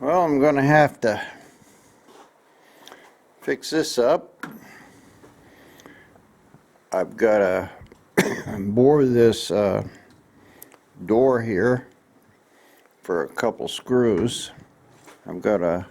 Well, I'm going to have to fix this up. I've got to bore this door here for a couple screws. I've got to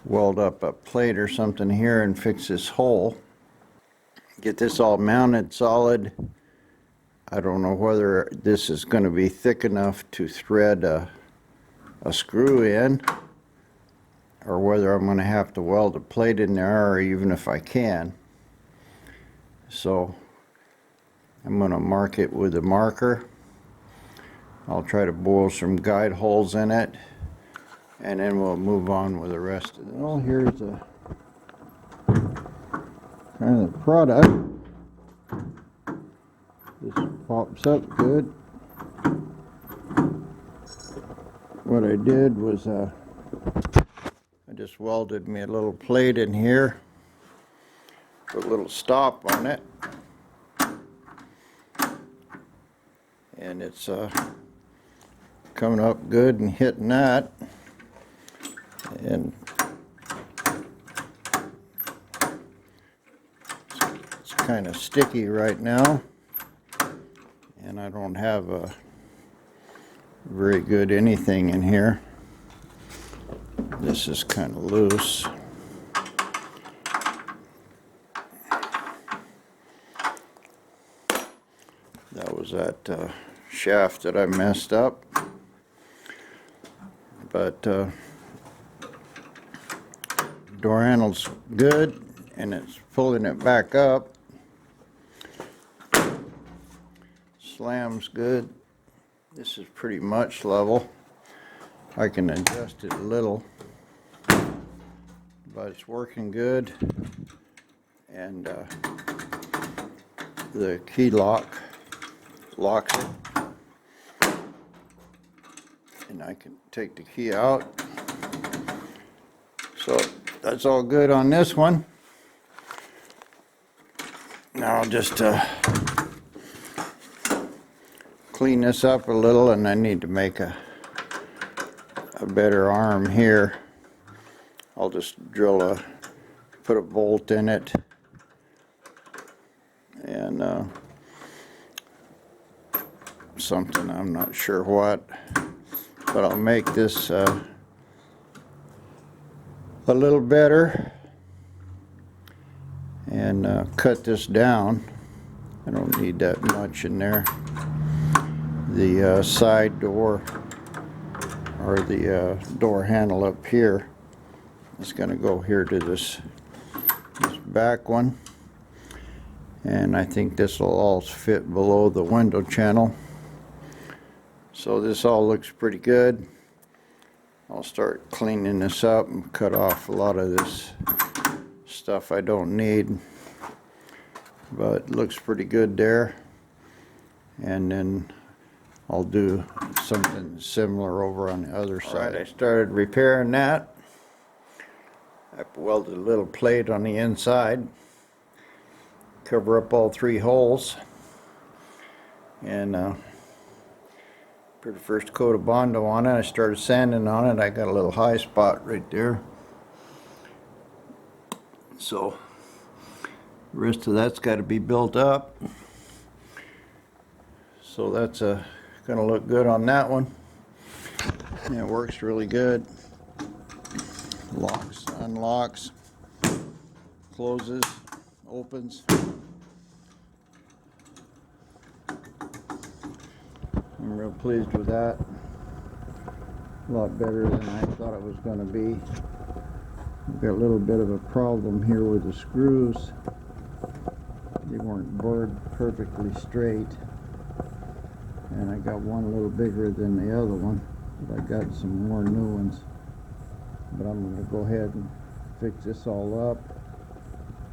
weld up a plate or something here and fix this hole. Get this all mounted solid. I don't know whether this is going to be thick enough to thread a screw in, or whether I'm going to have to weld a plate in there, or even if I can. So I'm going to mark it with a marker. I'll try to bore some guide holes in it, and then we'll move on with the rest of it. Well, here's a kind of the product. This pops up good. What I did was I just welded me a little plate in here, put a little stop on it, and it's coming up good and hitting that, and it's kind of sticky right now, and I don't have a very good anything in here. This is kind of loose. That was that shaft that I messed up. But door handle's good, and it's pulling it back up. Slam's good. This is pretty much level. I can adjust it a little, but it's working good. And the key lock locks it, and I can take the key out. So that's all good on this one. Now I'll just clean this up a little, and I need to make a better arm here. I'll just put a bolt in it, and something, I'm not sure what, but I'll make this a little better and cut this down. I don't need that much in there. The side door, or the door handle up here, is going to go here to this back one, and I think this will all fit below the window channel. So this all looks pretty good. I'll start cleaning this up and cut off a lot of this stuff I don't need, but it looks pretty good there. And then I'll do something similar over on the other side. Right, I started repairing that. I welded a little plate on the inside, cover up all 3 holes, and put the first coat of Bondo on it. I started sanding on it. I got a little high spot right there. So the rest of that's got to be built up. So that's going to look good on that one. Yeah, it works really good. Locks, unlocks, closes, opens. I'm real pleased with that. A lot better than I thought it was going to be. I've got a little bit of a problem here with the screws. They weren't bored perfectly straight, and I got one a little bigger than the other one, but I got some more new ones. But I'm going to go ahead and fix this all up,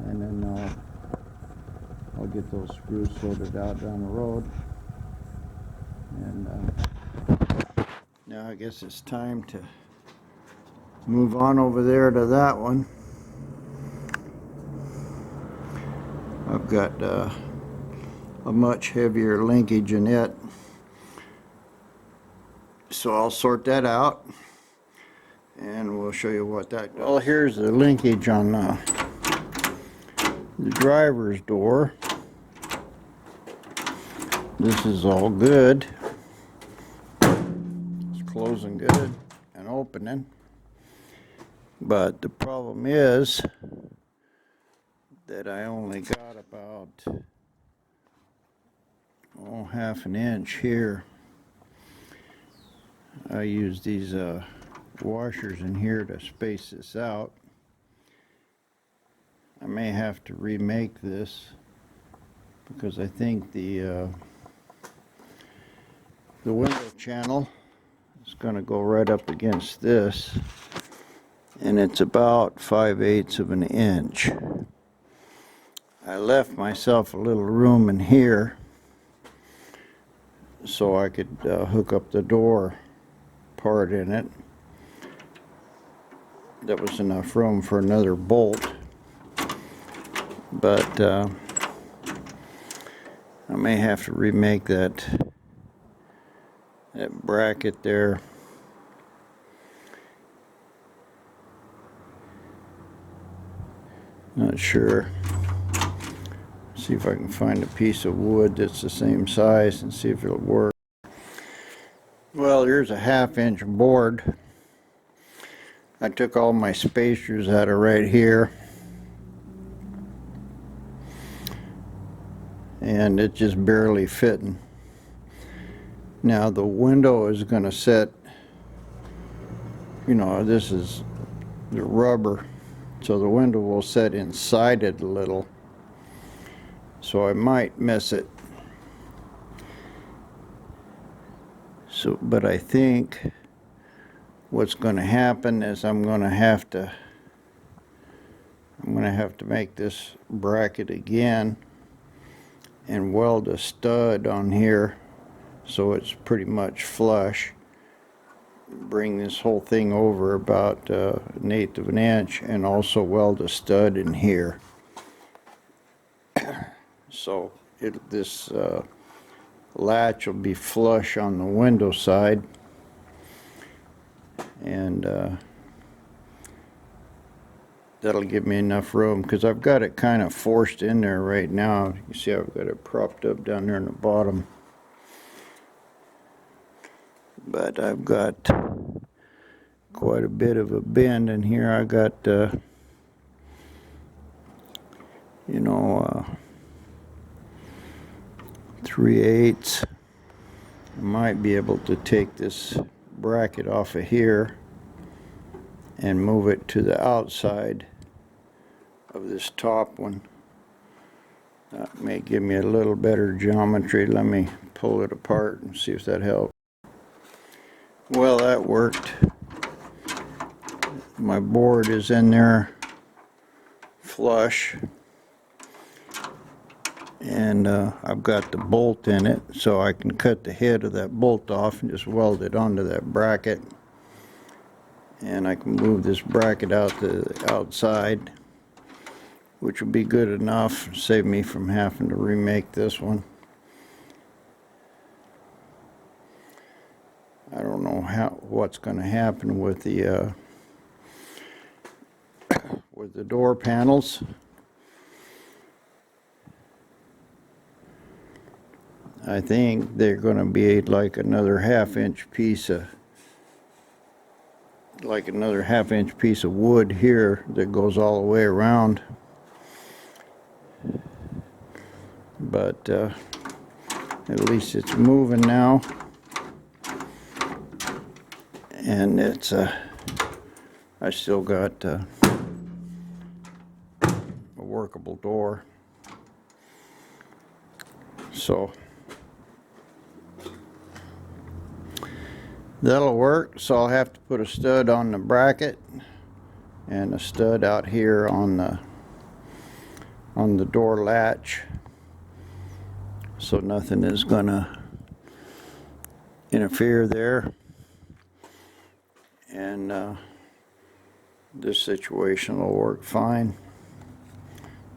and then I'll get those screws sorted out down the road. And now I guess it's time to move on over there to that one. I've got a much heavier linkage in it, so I'll sort that out, and we'll show you what that does. Well, here's the linkage on the driver's door. This is all good. It's closing good and opening. But the problem is that I only got about half an inch here. I use these washers in here to space this out. I may have to remake this because I think the window channel is going to go right up against this, and it's about 5/8 of an inch. I left myself a little room in here so I could hook up the door part in it. That was enough room for another bolt, but I may have to remake that bracket there. Not sure. See if I can find a piece of wood that's the same size and see if it'll work. Well, here's a 1/2 inch board. I took all my spacers out of right here, and it's just barely fitting. Now the window is going to set, you know, this is the rubber, so the window will set inside it a little, so I might miss it. So, but I think what's going to happen is I'm going to have to make this bracket again and weld a stud on here so it's pretty much flush. Bring this whole thing over about 1/8 of an inch and also weld a stud in here. So this latch will be flush on the window side, and that'll give me enough room because I've got it kind of forced in there right now. You see I've got it propped up down there in the bottom, but I've got quite a bit of a bend in here. I got you know, 3/8. I might be able to take this bracket off of here and move it to the outside of this top one. That may give me a little better geometry. Let me pull it apart and see if that helps. Well, that worked. My board is in there flush, and I've got the bolt in it, so I can cut the head of that bolt off and just weld it onto that bracket, and I can move this bracket out to the outside, which will be good enough, save me from having to remake this one. I don't know what's going to happen with the door panels. I think they're going to be like another 1/2 inch piece of wood here that goes all the way around. But at least it's moving now, and it's I still got a workable door. So that'll work. So I'll have to put a stud on the bracket and a stud out here on the door latch, so nothing is gonna interfere there, and this situation will work fine.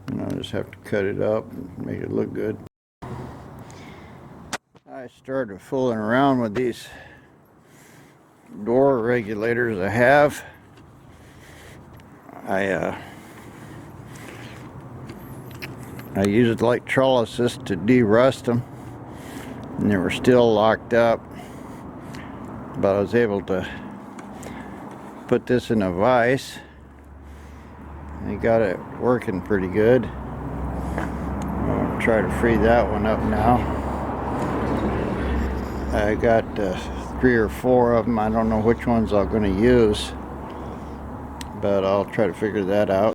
And I'll just have to cut it up and make it look good. I started fooling around with these door regulators I have. I used electrolysis to de-rust them, and they were still locked up, but I was able to put this in a vise. I got it working pretty good. I'll try to free that one up now. I got 3 or 4 of them. I don't know which ones I'm going to use, but I'll try to figure that out.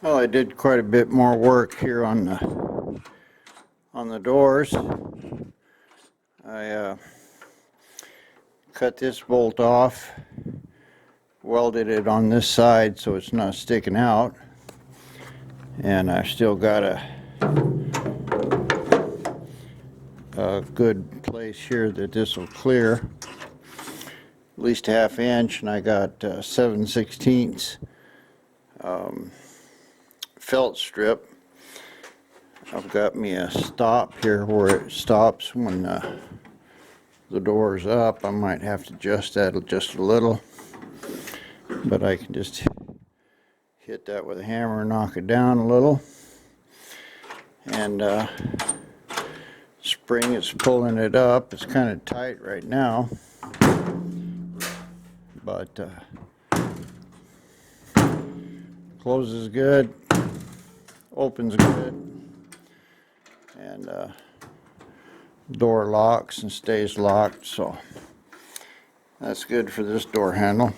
Well, I did quite a bit more work here on the doors. I cut this bolt off, welded it on this side so it's not sticking out, and I still got a good place here that this will clear, at least 1/2 inch, and I got 7/16 felt strip. I've got me a stop here where it stops when the door is up. I might have to adjust that just a little, but I can just hit that with a hammer and knock it down a little. And spring is pulling it up. It's kind of tight right now, but closes good, opens good, and door locks and stays locked, so that's good for this door handle.